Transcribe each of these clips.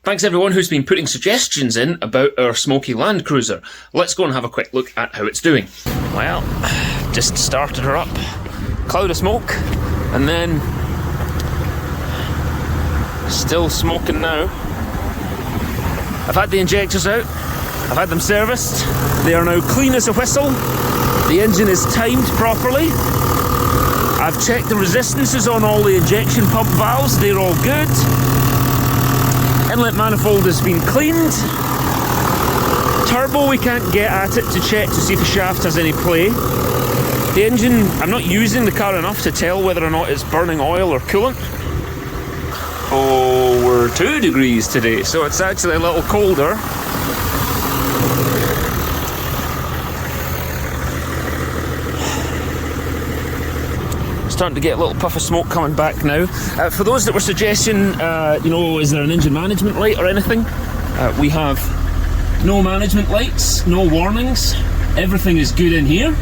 Thanks everyone who's been putting suggestions in about our smoky Land Cruiser. Let's go and have a quick look at how it's doing. Well, just started her up. Cloud of smoke, and then still smoking now. I've had the injectors out, I've had them serviced. They are now clean as a whistle. The engine is timed properly. I've checked the resistances on all the injection pump valves, they're all good. Inlet manifold has been cleaned. Turbo we can't get at it to check to see if the shaft has any play. The engine, I'm not using the car enough to tell whether or not it's burning oil or coolant. Oh, we're 2 degrees today, so it's actually a little colder. Starting to get a little puff of smoke coming back now. For those that were suggesting, is there an engine management light or anything? We have no management lights, no warnings. Everything is good in here.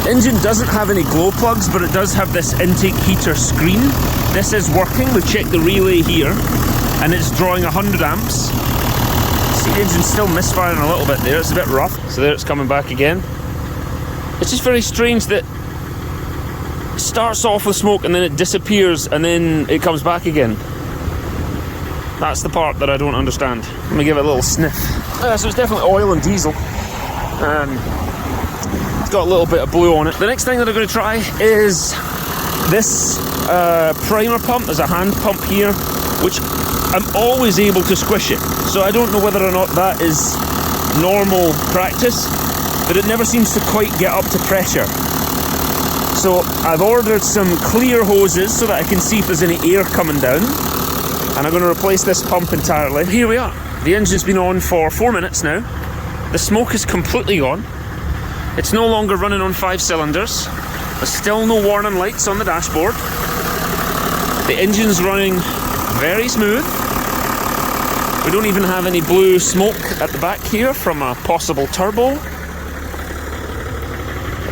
Engine doesn't have any glow plugs, but it does have this intake heater screen. This is working. We've checked the relay here, and it's drawing 100 amps. See, the engine's still misfiring a little bit there. It's a bit rough. So there it's coming back again. It's just very strange that it starts off with smoke and then it disappears and then it comes back again. That's the part that I don't understand. Let me give it a little sniff. So it's definitely oil and diesel. It's got a little bit of blue on it. The next thing that I'm going to try is this primer pump. There's a hand pump here, which I'm always able to squish it. So I don't know whether or not that is normal practice, but it never seems to quite get up to pressure. So I've ordered some clear hoses so that I can see if there's any air coming down. And I'm going to replace this pump entirely. Here we are. The engine's been on for 4 minutes now. The smoke is completely gone. It's no longer running on 5 cylinders. There's still no warning lights on the dashboard. The engine's running very smooth. We don't even have any blue smoke at the back here from a possible turbo.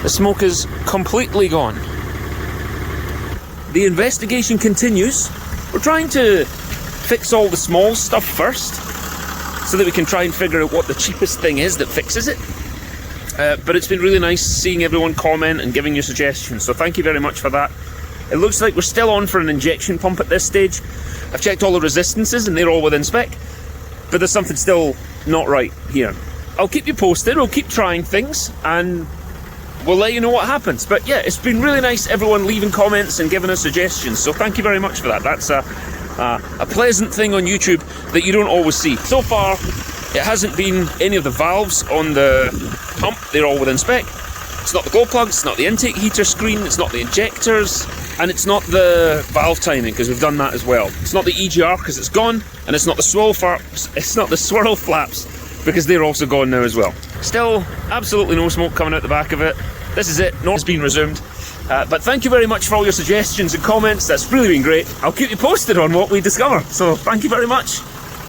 The smoke is completely gone. The investigation continues. We're trying to fix all the small stuff first, so that we can try and figure out what the cheapest thing is that fixes it. But it's been really nice seeing everyone comment and giving you suggestions, so thank you very much for that. It looks like we're still on for an injection pump at this stage. I've checked all the resistances and they're all within spec, but there's something still not right here. I'll keep you posted, we'll keep trying things, and we'll let you know what happens. But yeah, it's been really nice everyone leaving comments and giving us suggestions, so thank you very much for that. That's a pleasant thing on YouTube that you don't always see. So far, it hasn't been any of the valves on the pump, they're all within spec. It's not the glow plugs, it's not the intake heater screen, it's not the injectors, and it's not the valve timing, because we've done that as well. It's not the EGR, because it's gone, and it's not the swirl flaps, because they're also gone now as well. Still, absolutely no smoke coming out the back of it. This is it, no, it's been resumed. But thank you very much for all your suggestions and comments, that's really been great. I'll keep you posted on what we discover, so thank you very much.